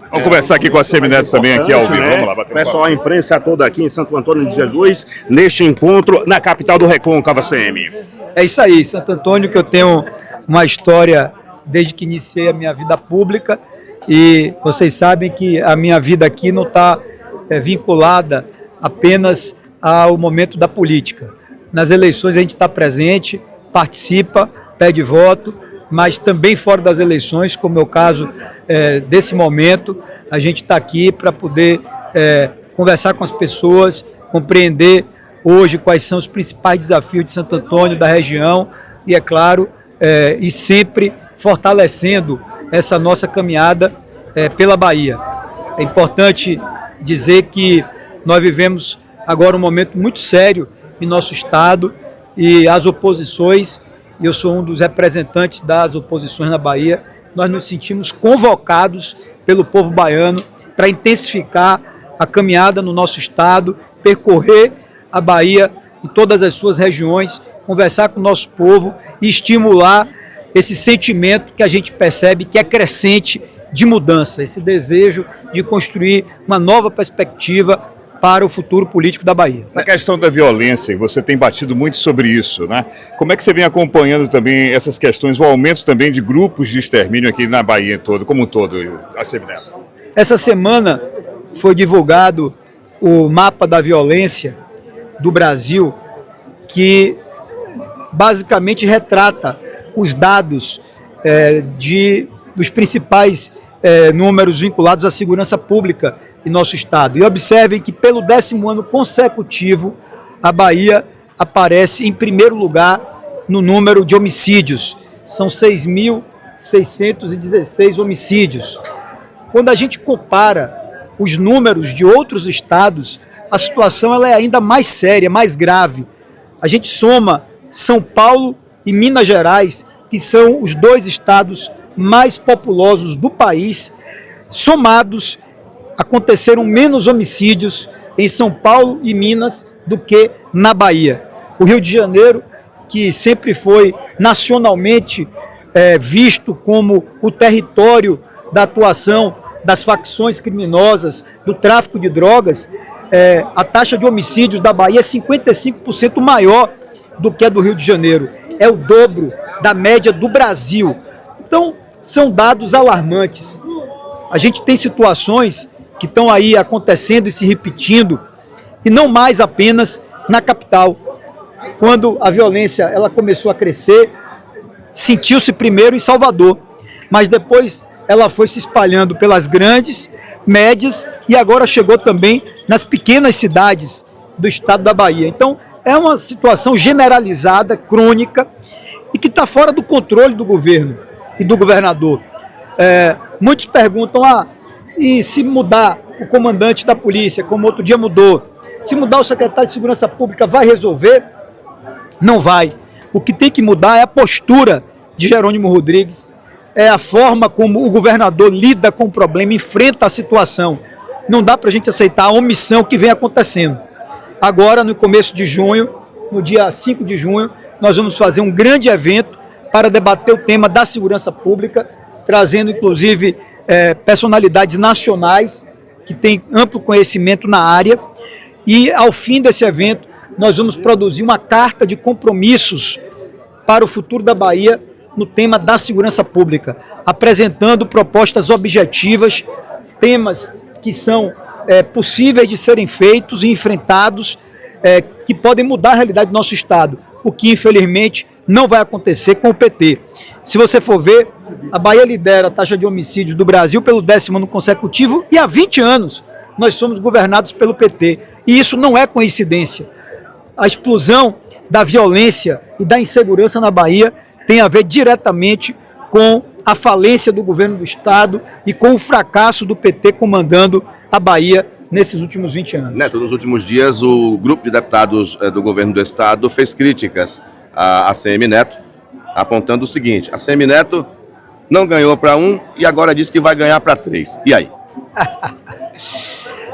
Vamos conversar aqui com a Semineto também, aqui ao vivo. Vamos lá, bater um Pessoal, a imprensa toda aqui em Santo Antônio de Jesus, neste encontro na capital do Recôncavo, ACM. É isso aí, Santo Antônio, que eu tenho uma história desde que iniciei a minha vida pública, e vocês sabem que a minha vida aqui não está vinculada apenas ao momento da política. Nas eleições a gente está presente, participa, pede voto, mas também fora das eleições, como é o caso desse momento, a gente está aqui para poder conversar com as pessoas, compreender hoje quais são os principais desafios de Santo Antônio, da região, e é claro, e sempre fortalecendo essa nossa caminhada pela Bahia. É importante dizer que nós vivemos agora um momento muito sério em nosso estado, e as oposições, e eu sou um dos representantes das oposições na Bahia, nós nos sentimos convocados pelo povo baiano para intensificar a caminhada no nosso estado, percorrer a Bahia em todas as suas regiões, conversar com o nosso povo e estimular esse sentimento que a gente percebe que é crescente de mudança, esse desejo de construir uma nova perspectiva para o futuro político da Bahia. Essa questão da violência, você tem batido muito sobre isso, né? Como é que você vem acompanhando também essas questões, o aumento também de grupos de extermínio aqui na Bahia como um todo, a Semineto? Essa semana foi divulgado o mapa da violência do Brasil, que basicamente retrata os dados dos principais números vinculados à segurança pública em nosso estado. E observem que pelo 10º ano consecutivo, a Bahia aparece em primeiro lugar no número de homicídios. São 6.616 homicídios. Quando a gente compara os números de outros estados, a situação ela é ainda mais séria, mais grave. A gente soma São Paulo e Minas Gerais, que são os dois estados mais populosos do país. Somados, aconteceram menos homicídios em São Paulo e Minas do que na Bahia. O Rio de Janeiro, que sempre foi nacionalmente visto como o território da atuação das facções criminosas, do tráfico de drogas, a taxa de homicídios da Bahia é 55% maior do que a do Rio de Janeiro. É o dobro da média do Brasil. Então, são dados alarmantes. A gente tem situações que estão aí acontecendo e se repetindo, e não mais apenas na capital. Quando a violência ela começou a crescer, sentiu-se primeiro em Salvador, mas depois ela foi se espalhando pelas grandes, médias, e agora chegou também nas pequenas cidades do estado da Bahia. Então, é uma situação generalizada, crônica, e que está fora do controle do governo e do governador. Muitos perguntam, e se mudar o comandante da polícia, como outro dia mudou, se mudar o secretário de Segurança Pública, vai resolver? Não vai. O que tem que mudar é a postura de Jerônimo Rodrigues, é a forma como o governador lida com o problema, enfrenta a situação. Não dá para a gente aceitar a omissão que vem acontecendo. Agora, no começo de junho, no dia 5 de junho, nós vamos fazer um grande evento para debater o tema da segurança pública, trazendo inclusive personalidades nacionais que têm amplo conhecimento na área, e ao fim desse evento nós vamos produzir uma carta de compromissos para o futuro da Bahia no tema da segurança pública, apresentando propostas objetivas, temas que são possíveis de serem feitos e enfrentados, que podem mudar a realidade do nosso estado, o que infelizmente não vai acontecer com o PT. Se você for ver, a Bahia lidera a taxa de homicídios do Brasil pelo 10º ano consecutivo, e há 20 anos nós somos governados pelo PT. E isso não é coincidência. A explosão da violência e da insegurança na Bahia tem a ver diretamente com a falência do governo do estado e com o fracasso do PT comandando a Bahia nesses últimos 20 anos. Neto, nos últimos dias o grupo de deputados do governo do estado fez críticas à Semineto, apontando o seguinte: a Semineto não ganhou para um e agora diz que vai ganhar para 3. E aí?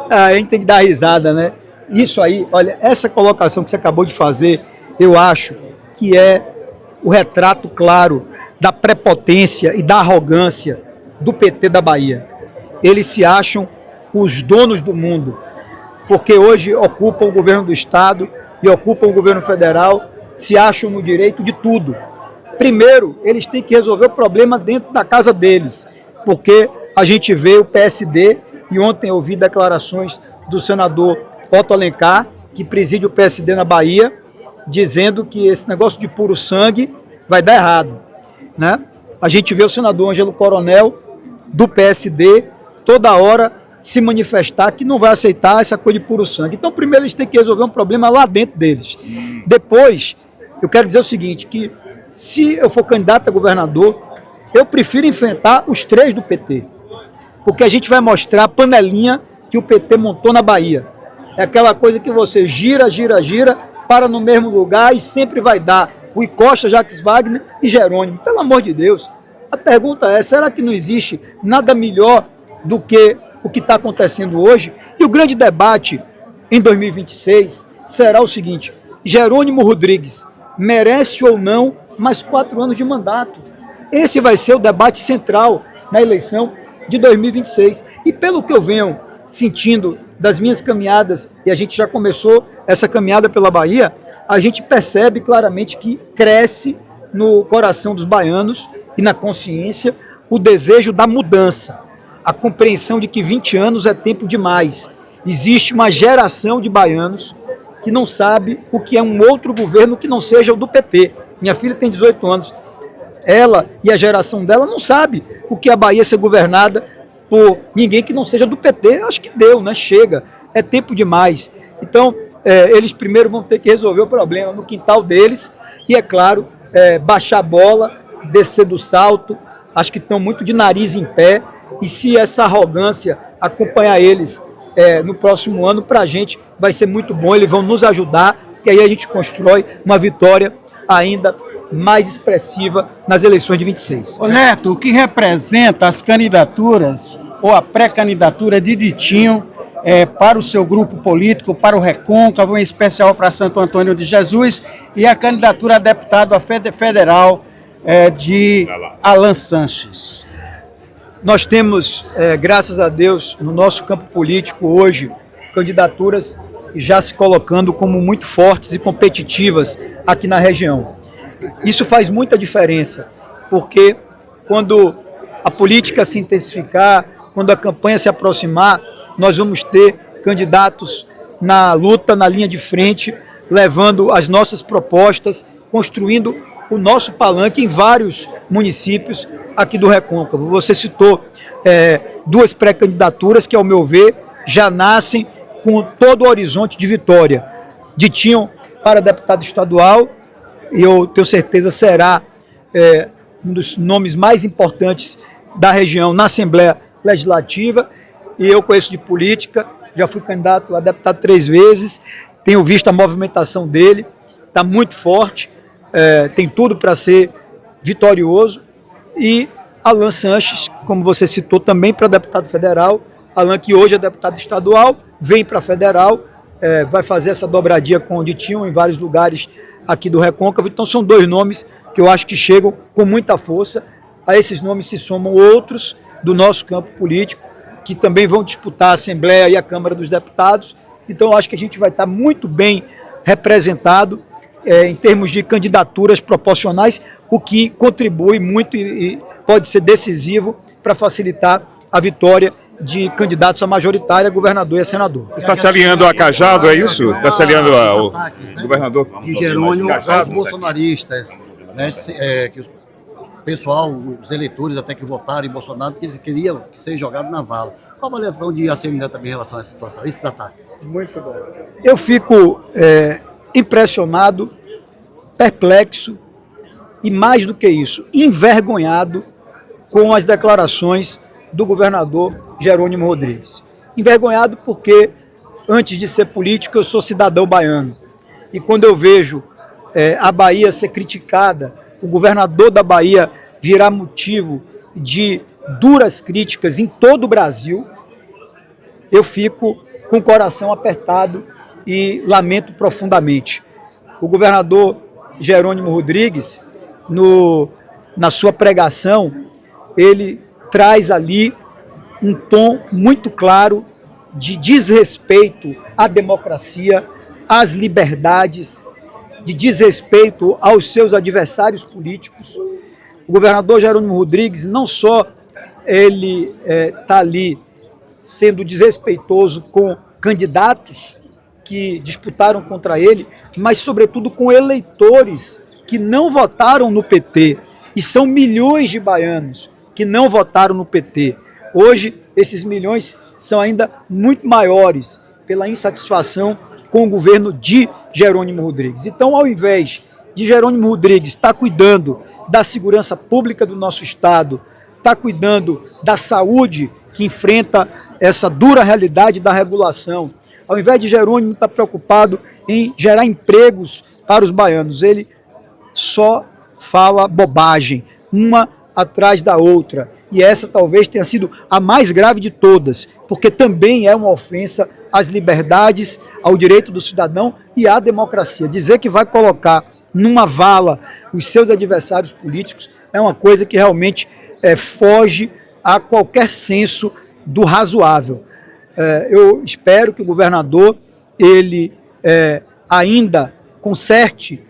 A gente tem que dar risada, né? Isso aí, olha, essa colocação que você acabou de fazer, eu acho que é o retrato claro da prepotência e da arrogância do PT da Bahia. eles se acham os donos do mundo, porque hoje ocupam o governo do Estado e ocupam o governo federal, se acham no direito de tudo. Primeiro, eles têm que resolver o problema dentro da casa deles, porque a gente vê o PSD, e ontem eu ouvi declarações do senador Otto Alencar, que preside o PSD na Bahia, dizendo que esse negócio de puro sangue vai dar errado, né? A gente vê o senador Ângelo Coronel, do PSD, toda hora se manifestar que não vai aceitar essa coisa de puro sangue. Então, primeiro, eles têm que resolver um problema lá dentro deles. Depois, eu quero dizer o seguinte, que se eu for candidato a governador, eu prefiro enfrentar os 3 do PT, porque a gente vai mostrar a panelinha que o PT montou na Bahia. É aquela coisa que você gira, para no mesmo lugar e sempre vai dar Rui Costa, Jacques Wagner e Jerônimo. Pelo amor de Deus, a pergunta é, será que não existe nada melhor do que o que está acontecendo hoje? E o grande debate em 2026 será o seguinte: Jerônimo Rodrigues merece ou não mais 4 anos de mandato? Esse vai ser o debate central na eleição de 2026. E pelo que eu venho sentindo das minhas caminhadas, e a gente já começou essa caminhada pela Bahia, a gente percebe claramente que cresce no coração dos baianos e na consciência o desejo da mudança, a compreensão de que 20 anos é tempo demais. Existe uma geração de baianos que não sabe o que é um outro governo que não seja o do PT. Minha filha tem 18 anos. Ela e a geração dela não sabe o que é a Bahia ser governada por ninguém que não seja do PT. Acho que deu, né? Chega. É tempo demais. Então, eles primeiro vão ter que resolver o problema no quintal deles e, é claro, baixar a bola, descer do salto. Acho que estão muito de nariz em pé, e se essa arrogância acompanhar eles no próximo ano, para a gente vai ser muito bom. Eles vão nos ajudar, porque aí a gente constrói uma vitória ainda mais expressiva nas eleições de 26. Ô Neto, o que representa as candidaturas ou a pré-candidatura de Ditinho para o seu grupo político, para o Recôncavo, em especial para Santo Antônio de Jesus, e a candidatura a deputado federal de Alan Sanches? Nós temos, graças a Deus, no nosso campo político hoje, candidaturas já se colocando como muito fortes e competitivas aqui na região. Isso faz muita diferença, porque quando a política se intensificar, quando a campanha se aproximar, nós vamos ter candidatos na luta, na linha de frente, levando as nossas propostas, construindo o nosso palanque em vários municípios aqui do Recôncavo. Você citou 2 pré-candidaturas que, ao meu ver, já nascem com todo o horizonte de vitória. Ditinho para deputado estadual, e eu tenho certeza será um dos nomes mais importantes da região na Assembleia Legislativa, e eu conheço de política, já fui candidato a deputado 3 vezes, tenho visto a movimentação dele, está muito forte, tem tudo para ser vitorioso. E Alan Sanches, como você citou, também para deputado federal. Alan, que hoje é deputado estadual, vem para federal, vai fazer essa dobradinha com o Ditinho em vários lugares aqui do Recôncavo. Então são 2 nomes que eu acho que chegam com muita força. A esses nomes se somam outros do nosso campo político, que também vão disputar a Assembleia e a Câmara dos Deputados. Então eu acho que a gente vai estar muito bem representado em termos de candidaturas proporcionais, o que contribui muito e pode ser decisivo para facilitar a vitória de candidatos a majoritária, governador e a senador. Você está se alinhando a Cajado, é isso? Está se alinhando ao governador? De Jerônimo aos bolsonaristas, né, que o pessoal, os eleitores até que votaram em Bolsonaro, que queriam que seja jogado na vala. Qual a avaliação de ACM Neto também em relação a essa situação, esses ataques? Muito bom. Eu fico impressionado, perplexo e, mais do que isso, envergonhado com as declarações do governador Jerônimo Rodrigues. Envergonhado porque, antes de ser político, eu sou cidadão baiano. E quando eu vejo a Bahia ser criticada, o governador da Bahia virar motivo de duras críticas em todo o Brasil, eu fico com o coração apertado e lamento profundamente. O governador Jerônimo Rodrigues, na sua pregação, ele traz ali um tom muito claro de desrespeito à democracia, às liberdades, de desrespeito aos seus adversários políticos. O governador Jerônimo Rodrigues, não só ele está ali sendo desrespeitoso com candidatos que disputaram contra ele, mas sobretudo com eleitores que não votaram no PT, e são milhões de baianos que não votaram no PT. Hoje, esses milhões são ainda muito maiores pela insatisfação com o governo de Jerônimo Rodrigues. Então, ao invés de Jerônimo Rodrigues estar cuidando da segurança pública do nosso Estado, está cuidando da saúde que enfrenta essa dura realidade da regulação, ao invés de Jerônimo estar preocupado em gerar empregos para os baianos, ele só fala bobagem, uma atrás da outra. E essa talvez tenha sido a mais grave de todas, porque também é uma ofensa às liberdades, ao direito do cidadão e à democracia. Dizer que vai colocar numa vala os seus adversários políticos é uma coisa que realmente foge a qualquer senso do razoável. Eu espero que o governador ele ainda conserte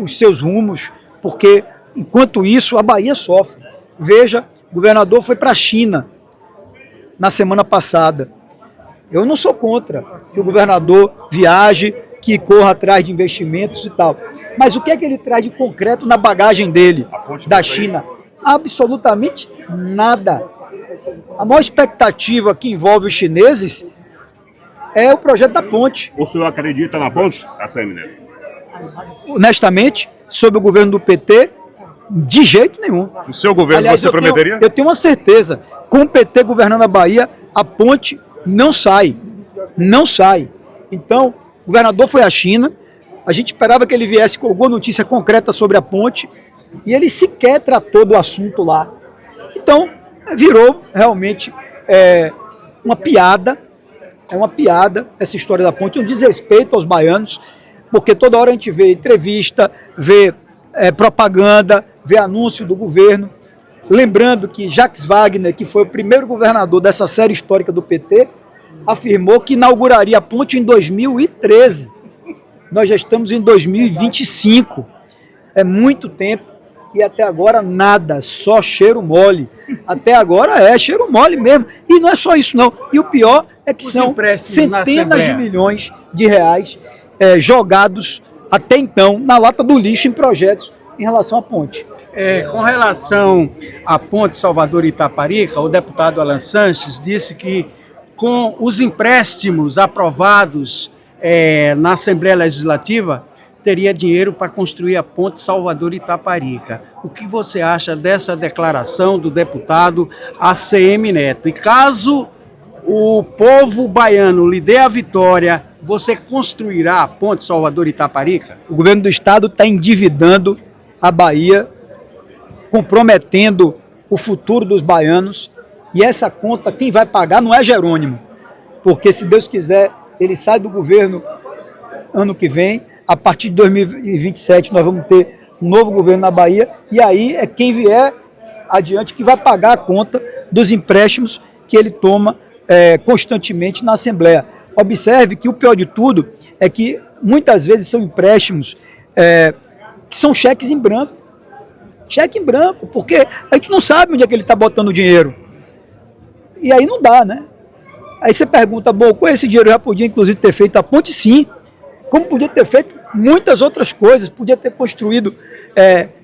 os seus rumos, porque enquanto isso a Bahia sofre. Veja, o governador foi para a China na semana passada. Eu não sou contra que o governador viaje, que corra atrás de investimentos e tal. Mas o que é que ele traz de concreto na bagagem dele, da China? Absolutamente nada. A maior expectativa que envolve os chineses é o projeto da ponte. O senhor acredita na ponte, ACM Neto? Honestamente, sob o governo do PT, de jeito nenhum. No seu governo, aliás, você prometeria? Eu tenho uma certeza, com o PT governando a Bahia, a ponte não sai. Não sai. Então, o governador foi à China, a gente esperava que ele viesse com alguma notícia concreta sobre a ponte, e ele sequer tratou do assunto lá. Então, virou realmente uma piada, essa história da ponte, um desrespeito aos baianos, porque toda hora a gente vê entrevista, vê propaganda, vê anúncio do governo. Lembrando que Jacques Wagner, que foi o primeiro governador dessa série histórica do PT, afirmou que inauguraria a ponte em 2013. Nós já estamos em 2025. É muito tempo e até agora nada, só cheiro mole. Até agora é cheiro mole mesmo. E não é só isso não. E o pior é que são centenas de milhões de reais jogados até então na lata do lixo em projetos em relação à ponte. Com relação à ponte Salvador-Itaparica, o deputado Alan Sanches disse que com os empréstimos aprovados na Assembleia Legislativa, teria dinheiro para construir a ponte Salvador-Itaparica. O que você acha dessa declaração do deputado ACM Neto? E caso o povo baiano lhe dê a vitória, você construirá a ponte Salvador-Itaparica? O governo do estado está endividando a Bahia, comprometendo o futuro dos baianos, e essa conta quem vai pagar não é Jerônimo, porque se Deus quiser ele sai do governo ano que vem, a partir de 2027 nós vamos ter um novo governo na Bahia, e aí é quem vier adiante que vai pagar a conta dos empréstimos que ele toma constantemente na Assembleia. Observe que o pior de tudo é que muitas vezes são empréstimos que são cheques em branco. Cheque em branco, porque a gente não sabe onde é que ele está botando o dinheiro. E aí não dá, né? Aí você pergunta, bom, com esse dinheiro eu já podia inclusive ter feito a ponte? Sim. Como podia ter feito muitas outras coisas, podia ter construído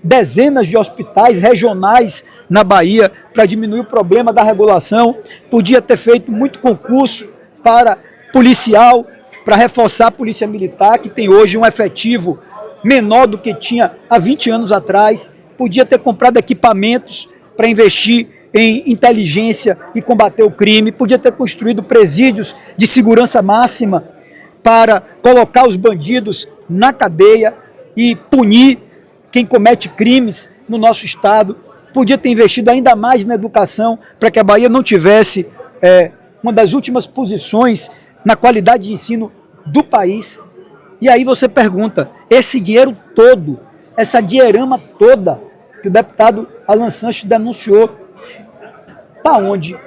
dezenas de hospitais regionais na Bahia para diminuir o problema da regulação, podia ter feito muito concurso para policial, para reforçar a polícia militar, que tem hoje um efetivo menor do que tinha há 20 anos atrás, podia ter comprado equipamentos para investir em inteligência e combater o crime, podia ter construído presídios de segurança máxima para colocar os bandidos na cadeia e punir quem comete crimes no nosso estado, podia ter investido ainda mais na educação para que a Bahia não tivesse uma das últimas posições na qualidade de ensino do país. E aí você pergunta, esse dinheiro todo, essa dinheirama toda que o deputado Alan Sanches denunciou, para onde?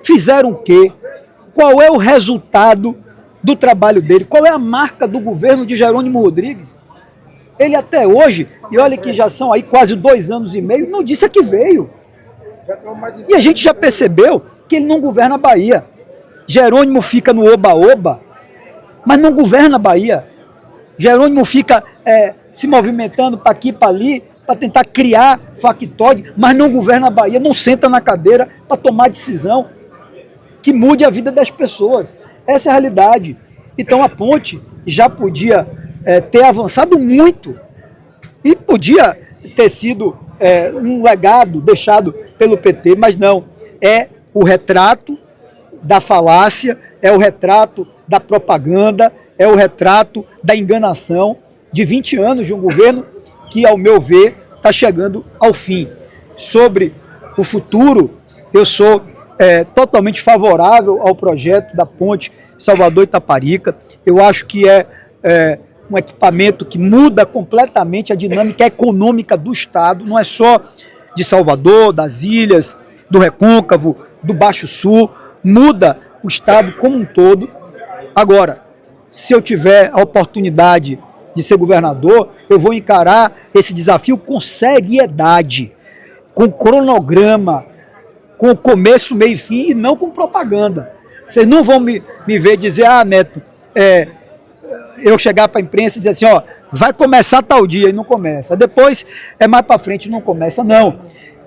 Fizeram o quê? Qual é o resultado do trabalho dele? Qual é a marca do governo de Jerônimo Rodrigues? Ele até hoje, e olha que já são aí quase 2 anos e meio, não disse a que veio. E a gente já percebeu que ele não governa a Bahia. Jerônimo fica no oba-oba, mas não governa a Bahia. Jerônimo fica se movimentando para aqui e para ali, para tentar criar factoide, mas não governa a Bahia, não senta na cadeira para tomar decisão que mude a vida das pessoas. Essa é a realidade. Então a ponte já podia ter avançado muito e podia ter sido um legado deixado pelo PT, mas não. É o retrato da falácia, é o retrato da propaganda, é o retrato da enganação de 20 anos de um governo que, ao meu ver, está chegando ao fim. Sobre o futuro, eu sou totalmente favorável ao projeto da ponte Salvador-Itaparica. Eu acho que é um equipamento que muda completamente a dinâmica econômica do Estado, não é só de Salvador, das ilhas, do Recôncavo, do Baixo Sul, muda o Estado como um todo. Agora, se eu tiver a oportunidade de ser governador, eu vou encarar esse desafio com seriedade, com cronograma, com começo, meio e fim, e não com propaganda. Vocês não vão me ver dizer, Neto, eu chegar para a imprensa e dizer assim, vai começar tal dia, e não começa. Depois, mais para frente, não começa, não.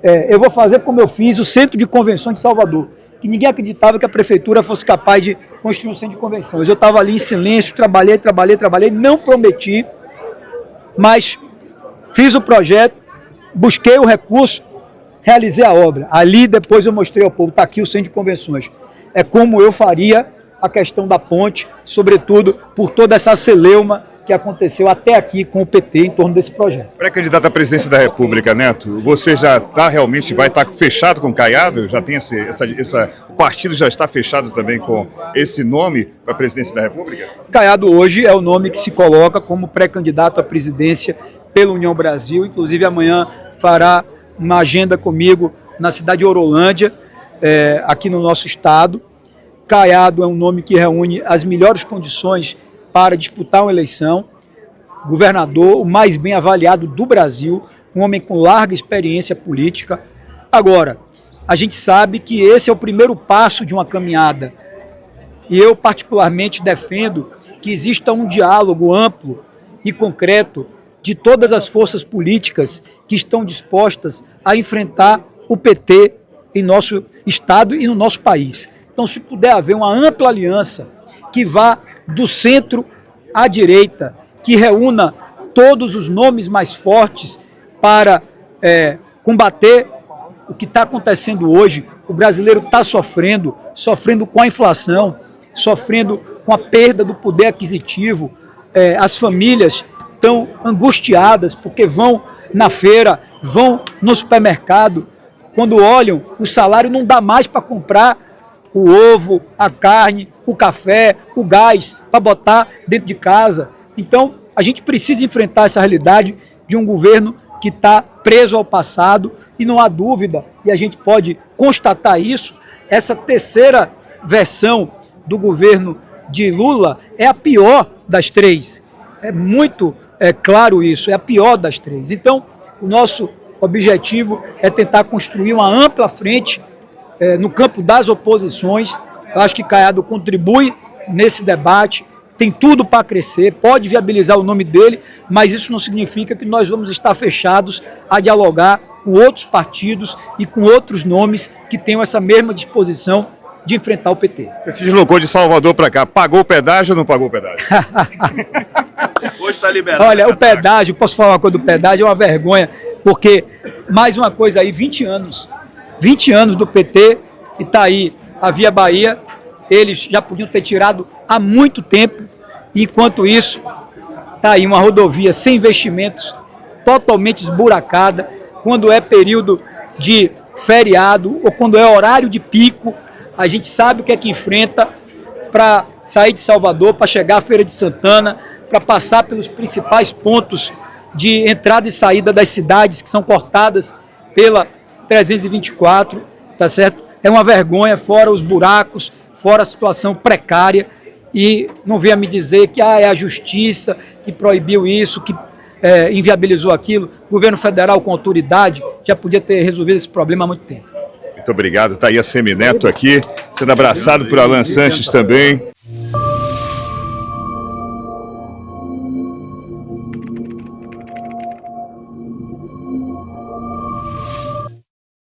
Eu vou fazer como eu fiz o Centro de Convenções de Salvador, que ninguém acreditava que a prefeitura fosse capaz de construir um centro de convenções. Eu estava ali em silêncio, trabalhei, não prometi, mas fiz o projeto, busquei o recurso, realizei a obra. Ali depois eu mostrei ao povo, está aqui o centro de convenções. É como eu faria a questão da ponte, sobretudo por toda essa celeuma que aconteceu até aqui com o PT em torno desse projeto. Pré-candidato à presidência da República, Neto, você já vai estar fechado com o Caiado? Já tem o partido já está fechado também com esse nome para a presidência da República? Caiado hoje é o nome que se coloca como pré-candidato à presidência pela União Brasil, inclusive amanhã fará uma agenda comigo na cidade de Orolândia, aqui no nosso estado. Caiado é um nome que reúne as melhores condições para disputar uma eleição, governador, o mais bem avaliado do Brasil, um homem com larga experiência política. Agora, a gente sabe que esse é o primeiro passo de uma caminhada, e eu particularmente defendo que exista um diálogo amplo e concreto de todas as forças políticas que estão dispostas a enfrentar o PT em nosso estado e no nosso país. Então, se puder haver uma ampla aliança que vá do centro à direita, que reúna todos os nomes mais fortes para combater o que está acontecendo hoje. O brasileiro está sofrendo com a inflação, sofrendo com a perda do poder aquisitivo. As famílias estão angustiadas porque vão na feira, vão no supermercado, quando olham, o salário não dá mais para comprar o ovo, a carne, o café, o gás, para botar dentro de casa. Então, a gente precisa enfrentar essa realidade de um governo que está preso ao passado, e não há dúvida, e a gente pode constatar isso, essa terceira versão do governo de Lula é a pior das três. É muito claro isso, é a pior das três. Então, o nosso objetivo é tentar construir uma ampla frente no campo das oposições. Eu acho que Caiado contribui nesse debate, tem tudo para crescer, pode viabilizar o nome dele, mas isso não significa que nós vamos estar fechados a dialogar com outros partidos e com outros nomes que tenham essa mesma disposição de enfrentar o PT. Você se deslocou de Salvador para cá, pagou o pedágio ou não pagou o pedágio? Hoje está liberado. Olha, o pedágio, posso falar uma coisa do pedágio, é uma vergonha, porque, mais uma coisa aí, 20 anos do PT, e está aí a Via Bahia, eles já podiam ter tirado há muito tempo, e enquanto isso, está aí uma rodovia sem investimentos, totalmente esburacada, quando é período de feriado ou quando é horário de pico, a gente sabe o que é que enfrenta para sair de Salvador, para chegar à Feira de Santana, para passar pelos principais pontos de entrada e saída das cidades que são cortadas pela 324, tá certo? é uma vergonha, fora os buracos, fora a situação precária, e não venha me dizer que é a justiça que proibiu isso, que inviabilizou aquilo. O governo federal, com autoridade, já podia ter resolvido esse problema há muito tempo. Muito obrigado. Está aí a Semineto aqui, sendo abraçado por Alan Sanches também.